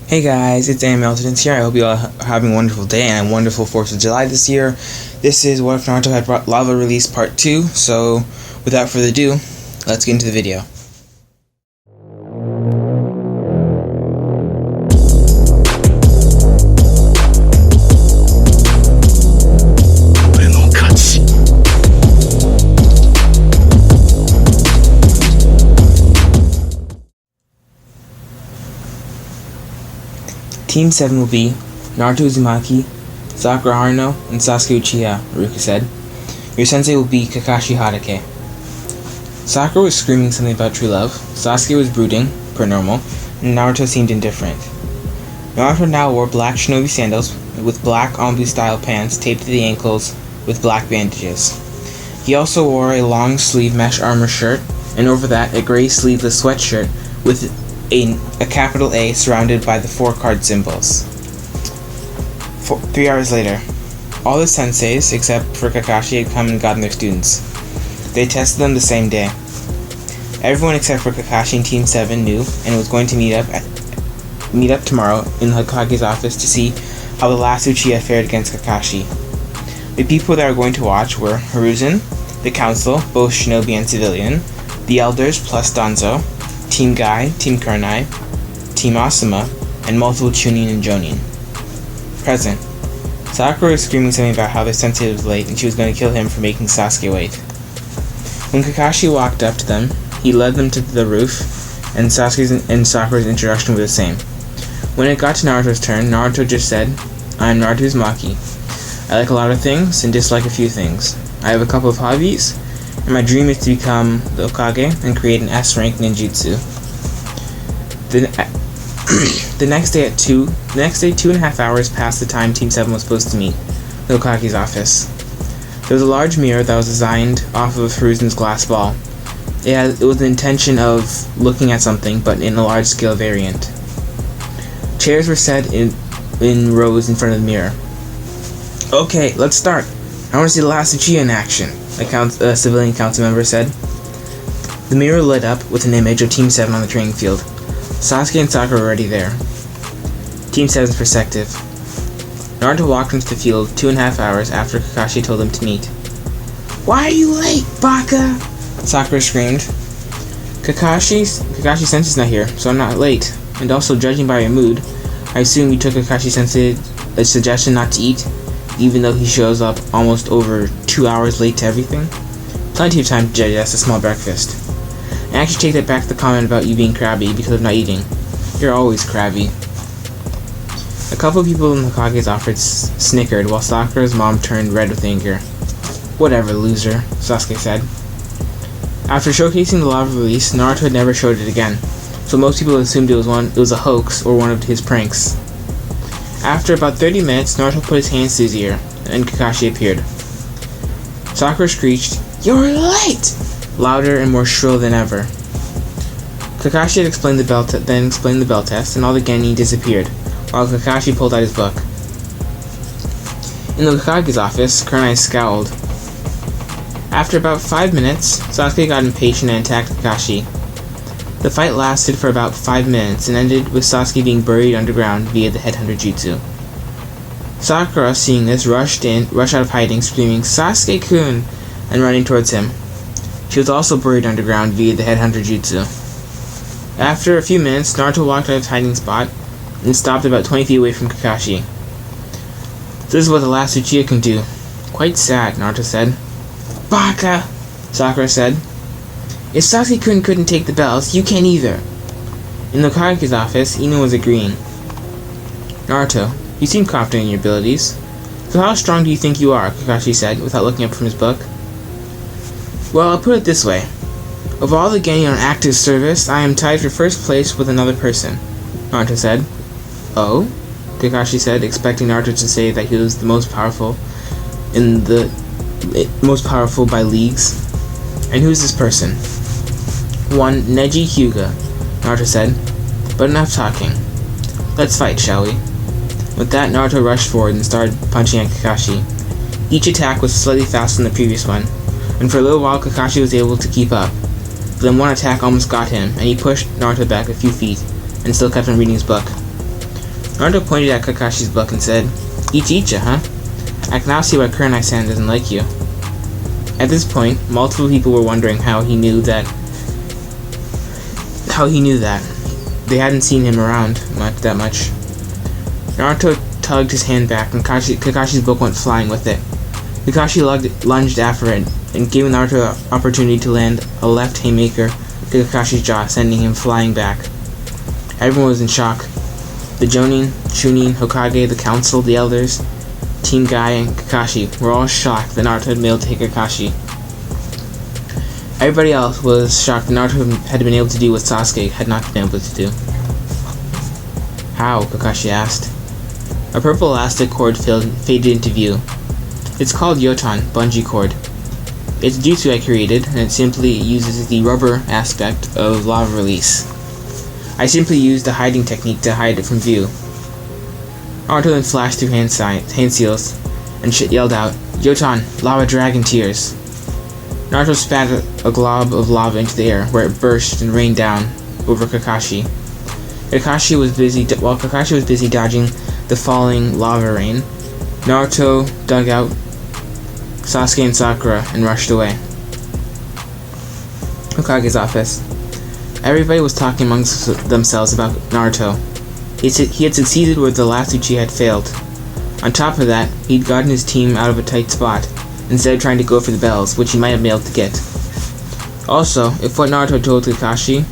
Hey guys, it's Melton here. I hope you all are having a wonderful day and a wonderful 4th of July this year. This is What If Naruto Had Brought Lava Release Part 2, so without further ado, let's get into the video. Team 7 will be Naruto Uzumaki, Sakura Haruno, and Sasuke Uchiha, Haruka said. Your sensei will be Kakashi Hatake. Sakura was screaming something about true love, Sasuke was brooding, per normal, and Naruto seemed indifferent. Naruto now wore black shinobi sandals with black Anbu-style pants taped to the ankles with black bandages. He also wore a long-sleeve mesh armor shirt, and over that a gray sleeveless sweatshirt with a capital A surrounded by the 4 card symbols. 3 hours later, all the senseis, except for Kakashi, had come and gotten their students. They tested them the same day. Everyone except for Kakashi and Team 7 knew and was going to meet up tomorrow in Hokage's office to see how the last Uchiha fared against Kakashi. The people that were going to watch were Hiruzen, the council, both shinobi and civilian, the elders plus Danzo, Team Guy, Team Kurenai, Team Asuma, and multiple Chunin and Jonin. Present. Sakura was screaming something about how their sensei was late and she was going to kill him for making Sasuke wait. When Kakashi walked up to them, he led them to the roof, and Sasuke's and Sakura's introduction were the same. When it got to Naruto's turn, Naruto just said, I am Naruto Uzumaki. I like a lot of things and dislike a few things. I have a couple of hobbies, and my dream is to become the Hokage and create an S-rank ninjutsu. The next day, 2.5 hours past the time Team 7 was supposed to meet, the Hokage's office. There was a large mirror that was designed off of Hiruzen's glass ball. It was the intention of looking at something, but in a large-scale variant. Chairs were set in rows in front of the mirror. Okay, let's start. I want to see the last Uchiha in action, a civilian council member said. The mirror lit up with an image of Team 7 on the training field. Sasuke and Sakura were already there. Team 7's perspective. Naruto walked into the field 2.5 hours after Kakashi told him to meet. Why are you late, Baka? Sakura screamed. Kakashi-sensei's not here, so I'm not late. And also, judging by your mood, I assume you took Kakashi-sensei's suggestion not to eat, even though he shows up almost over 2 hours late to everything? Plenty of time to digest a small breakfast. And actually take that back to the comment about you being crabby because of not eating. You're always crabby. A couple of people in the Hokage's office snickered while Sakura's mom turned red with anger. Whatever, loser, Sasuke said. After showcasing the lava release, Naruto had never showed it again, so most people assumed it was a hoax or one of his pranks. After about 30 minutes, Naruto put his hands to his ear, and Kakashi appeared. Sakura screeched, "You're late!" louder and more shrill than ever. Kakashi had explained the bell test, and all the Genin disappeared, while Kakashi pulled out his book. In the Hokage's office, Kurenai scowled. After about 5 minutes, Sasuke got impatient and attacked Kakashi. The fight lasted for about 5 minutes and ended with Sasuke being buried underground via the Headhunter Jutsu. Sakura, seeing this, rushed out of hiding, screaming, "Sasuke-kun!" and running towards him. She was also buried underground via the Headhunter Jutsu. After a few minutes, Naruto walked out of his hiding spot and stopped about 20 feet away from Kakashi. This is what the last Uchiha can do. Quite sad, Naruto said. Baka! Sakura said. If Sasuke-kun couldn't take the bells, you can't either. In the Hokage's office, Ino was agreeing. Naruto, you seem confident in your abilities. So how strong do you think you are? Kakashi said, without looking up from his book. Well, I'll put it this way. Of all the Genin on active service, I am tied for first place with another person, Naruto said. Oh? Kakashi said, expecting Naruto to say that he was the most powerful by leagues. And who's this person? One Neji Hyuga, Naruto said. But enough talking. Let's fight, shall we? With that, Naruto rushed forward and started punching at Kakashi. Each attack was slightly faster than the previous one, and for a little while Kakashi was able to keep up. But then one attack almost got him, and he pushed Naruto back a few feet, and still kept on reading his book. Naruto pointed at Kakashi's book and said, Ichi-icha, huh? I can now see why Kurenai-san doesn't like you. At this point, multiple people were wondering how he knew that. They hadn't seen him around that much. Naruto tugged his hand back and Kakashi's book went flying with it. Kakashi lunged after it and gave Naruto an opportunity to land a left haymaker to Kakashi's jaw, sending him flying back. Everyone was in shock. The Jonin, Chunin, Hokage, the council, the elders, Team Guy, and Kakashi were all shocked that Naruto had been able to hit Kakashi. Everybody else was shocked that Naruto had been able to do what Sasuke had not been able to do. How? Kakashi asked. A purple elastic cord faded into view. It's called Yoton, Bungee cord. It's a jutsu I created, and it simply uses the rubber aspect of lava release. I simply used a hiding technique to hide it from view. Naruto then flashed through hand seals and yelled out, Yoton, lava dragon tears. Naruto spat a glob of lava into the air, where it burst and rained down over Kakashi. While Kakashi was busy dodging the falling lava rain, Naruto dug out Sasuke and Sakura and rushed away. Hokage's office. Everybody was talking amongst themselves about Naruto. He had succeeded where the last Uchiha had failed. On top of that, he'd gotten his team out of a tight spot, instead of trying to go for the bells, which he might have been able to get. Also, if what Naruto told Kakashi,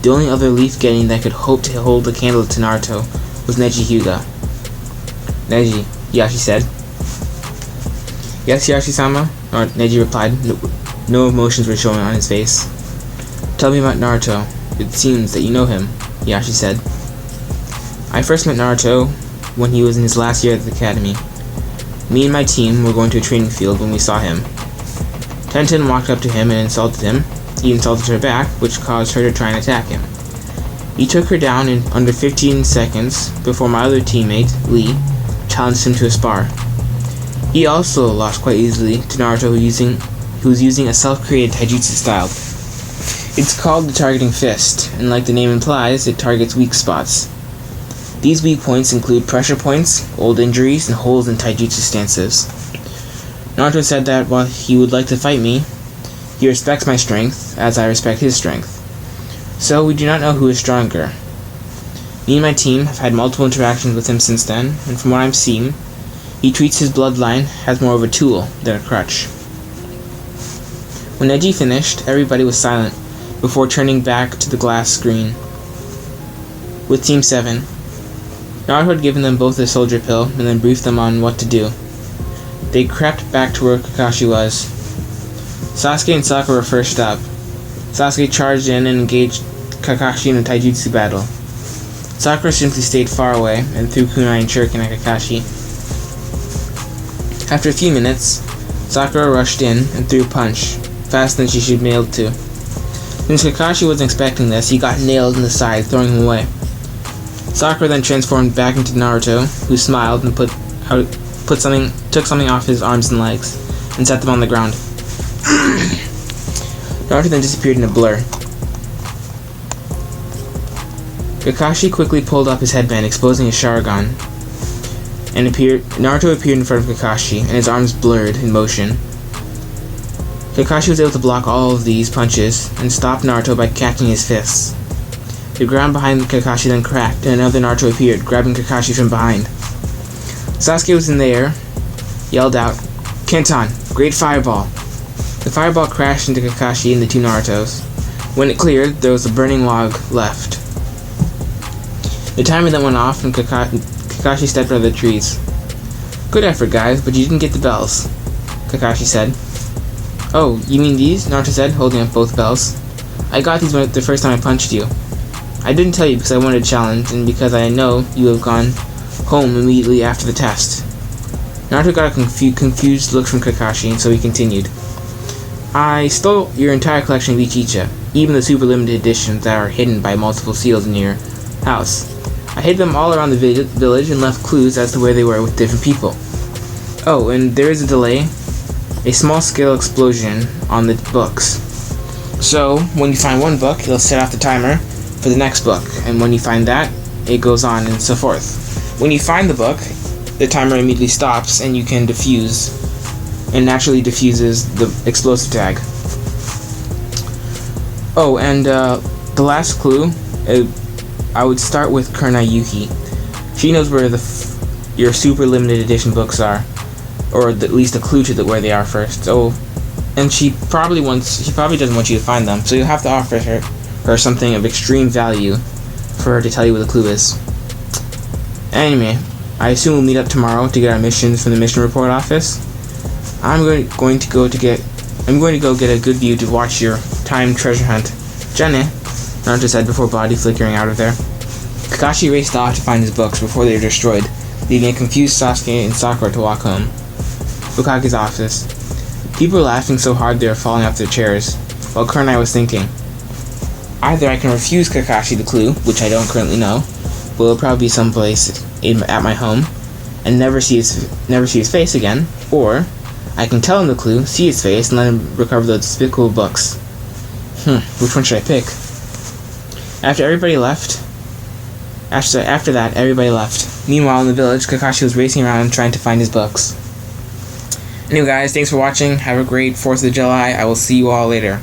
the only other leaf getting that could hope to hold a candle to Naruto was Neji Hyuga. Neji, Yashi said. Yes, Yashi-sama, Neji replied. No emotions were showing on his face. Tell me about Naruto. It seems that you know him, Yashi said. I first met Naruto when he was in his last year at the academy. Me and my team were going to a training field when we saw him. Tenten walked up to him and insulted him. He insulted her back, which caused her to try and attack him. He took her down in under 15 seconds before my other teammate, Lee, challenged him to a spar. He also lost quite easily to Naruto who was using a self-created Taijutsu style. It's called the targeting fist, and like the name implies, it targets weak spots. These weak points include pressure points, old injuries, and holes in Taijutsu stances. Naruto said that while he would like to fight me, he respects my strength, as I respect his strength. So we do not know who is stronger. Me and my team have had multiple interactions with him since then, and from what I've seen, he treats his bloodline as more of a tool than a crutch. When Neji finished, everybody was silent before turning back to the glass screen. With Team 7, Naruto had given them both a soldier pill and then briefed them on what to do. They crept back to where Kakashi was. Sasuke and Sakura were first up. Sasuke charged in and engaged Kakashi in a Taijutsu battle. Sakura simply stayed far away and threw kunai and shuriken at Kakashi. After a few minutes, Sakura rushed in and threw a punch, faster than she should have been able to. Since Kakashi wasn't expecting this, he got nailed in the side, throwing him away. Sakura then transformed back into Naruto, who smiled and took something off his arms and legs, and set them on the ground. Naruto then disappeared in a blur. Kakashi quickly pulled up his headband, exposing his Sharingan, and Naruto appeared in front of Kakashi, and his arms blurred in motion. Kakashi was able to block all of these punches, and stop Naruto by catching his fists. The ground behind Kakashi then cracked, and another Naruto appeared, grabbing Kakashi from behind. Sasuke was in the air, yelled out, Kenton, great fireball! The fireball crashed into Kakashi and the two Narutos. When it cleared, there was a burning log left. The timer then went off, and Kakashi stepped out of the trees. Good effort, guys, but you didn't get the bells, Kakashi said. Oh, you mean these? Naruto said, holding up both bells. I got these the first time I punched you. I didn't tell you because I wanted a challenge, and because I know you have gone home immediately after the test. Naruto got a confused look from Kakashi, and so he continued. I stole your entire collection of Ichi-icha, even the super limited editions that are hidden by multiple seals in your house. I hid them all around the village and left clues as to where they were with different people. Oh, and there is a delay. A small-scale explosion on the books. So, when you find one book, it'll set off the timer for the next book, and when you find that, it goes on and so forth. When you find the book, the timer immediately stops and you can defuse, and naturally diffuses the explosive tag. Oh, and the last clue, I would start with Kurenai Yuki. She knows where your super limited edition books are, or at least a clue to where they are first. So, and she probably doesn't want you to find them, so you'll have to offer her something of extreme value for her to tell you what the clue is. Anyway, I assume we'll meet up tomorrow to get our missions from the mission report office. I'm going to go get a good view to watch your timed treasure hunt. Jane, Naruto said before body flickering out of there. Kakashi raced off to find his books before they were destroyed, leaving a confused Sasuke and Sakura to walk home. Hokage's office. People were laughing so hard they were falling off their chairs, while Kurenai was thinking, either I can refuse Kakashi the clue, which I don't currently know, but it'll probably be someplace at my home, and never see his face again, or I can tell him the clue, see his face, and let him recover those despicable books. Which one should I pick? After that, everybody left. Meanwhile, in the village, Kakashi was racing around trying to find his books. Anyway guys, thanks for watching. Have a great 4th of July. I will see you all later.